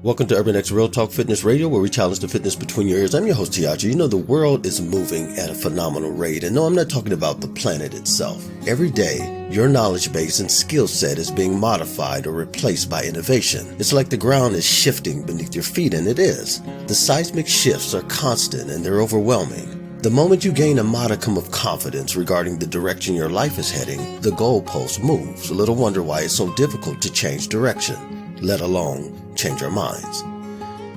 Welcome to Urban X Real Talk Fitness Radio, where we challenge the fitness between your ears. I'm your host, Tiachi. You know, the world is moving at a phenomenal rate. And no, I'm not talking about the planet itself. Every day, your knowledge base and skill set is being modified or replaced by innovation. It's like the ground is shifting beneath your feet, and it is. The seismic shifts are constant and they're overwhelming. The moment you gain a modicum of confidence regarding the direction your life is heading, the goalpost moves. Little wonder why it's so difficult to change direction, let alone change our minds.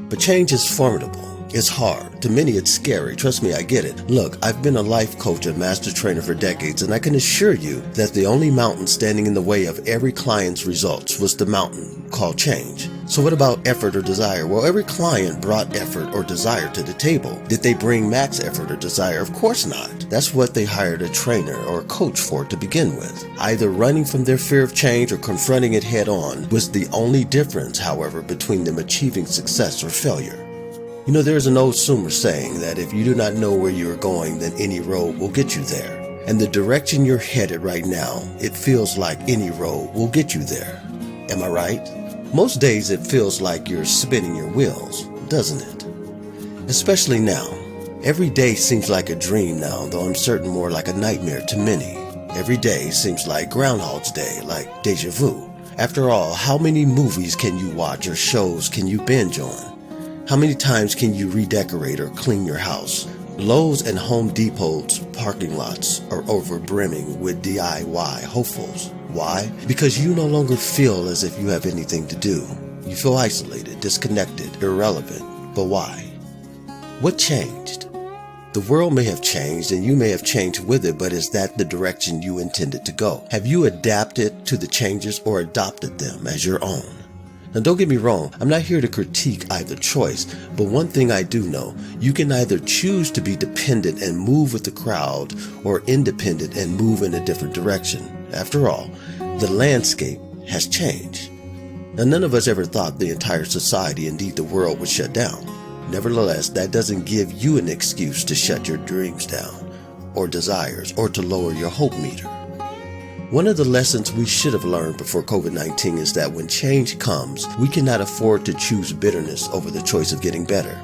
But change is formidable. It's hard. To many, it's scary. Trust me, I get it. Look, I've been a life coach and master trainer for decades, and I can assure you that the only mountain standing in the way of every client's results was the mountain called change. So what about effort or desire? Well, every client brought effort or desire to the table. Did they bring max effort or desire? Of course not. That's what they hired a trainer or a coach for to begin with. Either running from their fear of change or confronting it head on was the only difference, however, between them achieving success or failure. You know, there's an old Sumer saying that if you do not know where you're going, then any road will get you there. And the direction you're headed right now, it feels like any road will get you there. Am I right? Most days it feels like you're spinning your wheels, doesn't it? Especially now. Every day seems like a dream now, though I'm certain more like a nightmare to many. Every day seems like Groundhog's Day, like deja vu. After all, how many movies can you watch or shows can you binge on? How many times can you redecorate or clean your house? Lowe's and Home Depot's parking lots are overbrimming with DIY hopefuls. Why? Because you no longer feel as if you have anything to do. You feel isolated, disconnected, irrelevant. But why? What changed? The world may have changed and you may have changed with it, but is that the direction you intended to go? Have you adapted to the changes or adopted them as your own? Now don't get me wrong, I'm not here to critique either choice, but one thing I do know, you can either choose to be dependent and move with the crowd or independent and move in a different direction. After all, the landscape has changed. Now none of us ever thought the entire society, indeed the world, would shut down. Nevertheless, that doesn't give you an excuse to shut your dreams down, or desires, or to lower your hope meter. One of the lessons we should have learned before COVID-19 is that when change comes, we cannot afford to choose bitterness over the choice of getting better.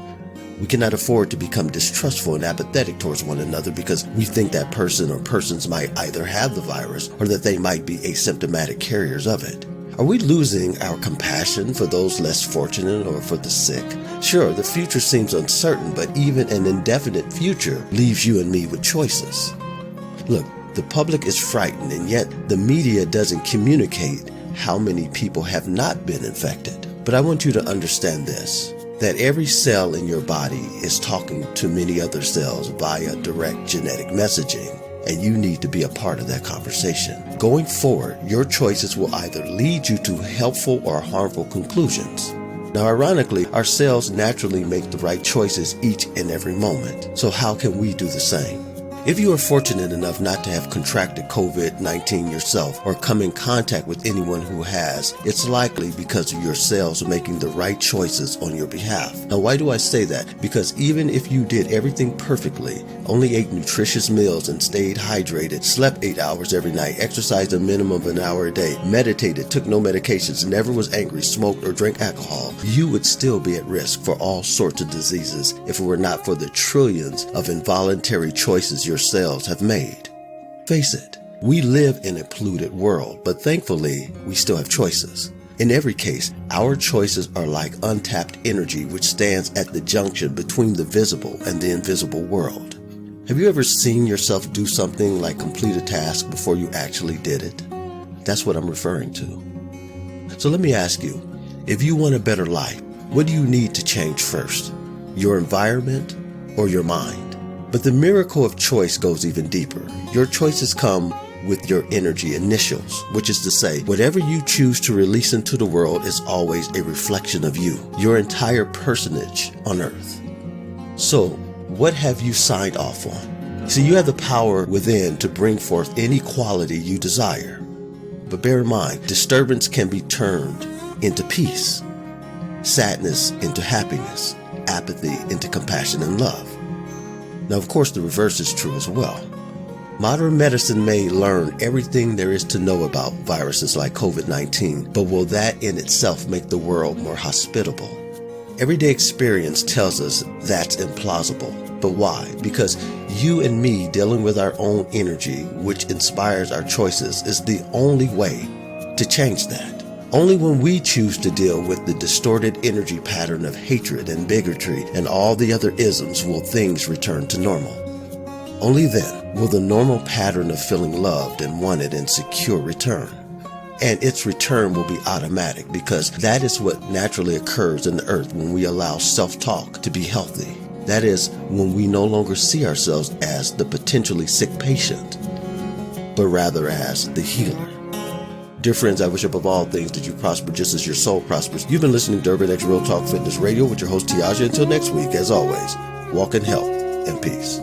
We cannot afford to become distrustful and apathetic towards one another because we think that person or persons might either have the virus or that they might be asymptomatic carriers of it. Are we losing our compassion for those less fortunate or for the sick? Sure, the future seems uncertain, but even an indefinite future leaves you and me with choices. Look, the public is frightened, and yet the media doesn't communicate how many people have not been infected. But I want you to understand this, that every cell in your body is talking to many other cells via direct genetic messaging, and you need to be a part of that conversation. Going forward, your choices will either lead you to helpful or harmful conclusions. Now, ironically, our cells naturally make the right choices each and every moment. So how can we do the same? If you are fortunate enough not to have contracted COVID-19 yourself or come in contact with anyone who has, it's likely because of your cells making the right choices on your behalf. Now, why do I say that? Because even if you did everything perfectly, only ate nutritious meals and stayed hydrated, slept 8 hours every night, exercised a minimum of an hour a day, meditated, took no medications, never was angry, smoked, or drank alcohol, you would still be at risk for all sorts of diseases if it were not for the trillions of involuntary choices your cells have made. Face it, we live in a polluted world, but thankfully, we still have choices. In every case, our choices are like untapped energy which stands at the junction between the visible and the invisible world. Have you ever seen yourself do something like complete a task before you actually did it? That's what I'm referring to. So let me ask you, if you want a better life, what do you need to change first? Your environment or your mind? But the miracle of choice goes even deeper. Your choices come with your energy initials, which is to say, whatever you choose to release into the world is always a reflection of you, your entire personage on earth. So, what have you signed off on? See, you have the power within to bring forth any quality you desire. But bear in mind, disturbance can be turned into peace, sadness into happiness, apathy into compassion and love. Now, of course, the reverse is true as well. Modern medicine may learn everything there is to know about viruses like COVID-19, but will that in itself make the world more hospitable? Everyday experience tells us that's implausible. But why? Because you and me dealing with our own energy, which inspires our choices, is the only way to change that. Only when we choose to deal with the distorted energy pattern of hatred and bigotry and all the other isms will things return to normal. Only then will the normal pattern of feeling loved and wanted and secure return. And its return will be automatic, because that is what naturally occurs in the earth when we allow self-talk to be healthy. That is when we no longer see ourselves as the potentially sick patient, but rather as the healer. Dear friends, I wish above all things that you prosper just as your soul prospers. You've been listening to Urban X Real Talk Fitness Radio with your host Tiaja. Until next week, as always, walk in health and peace.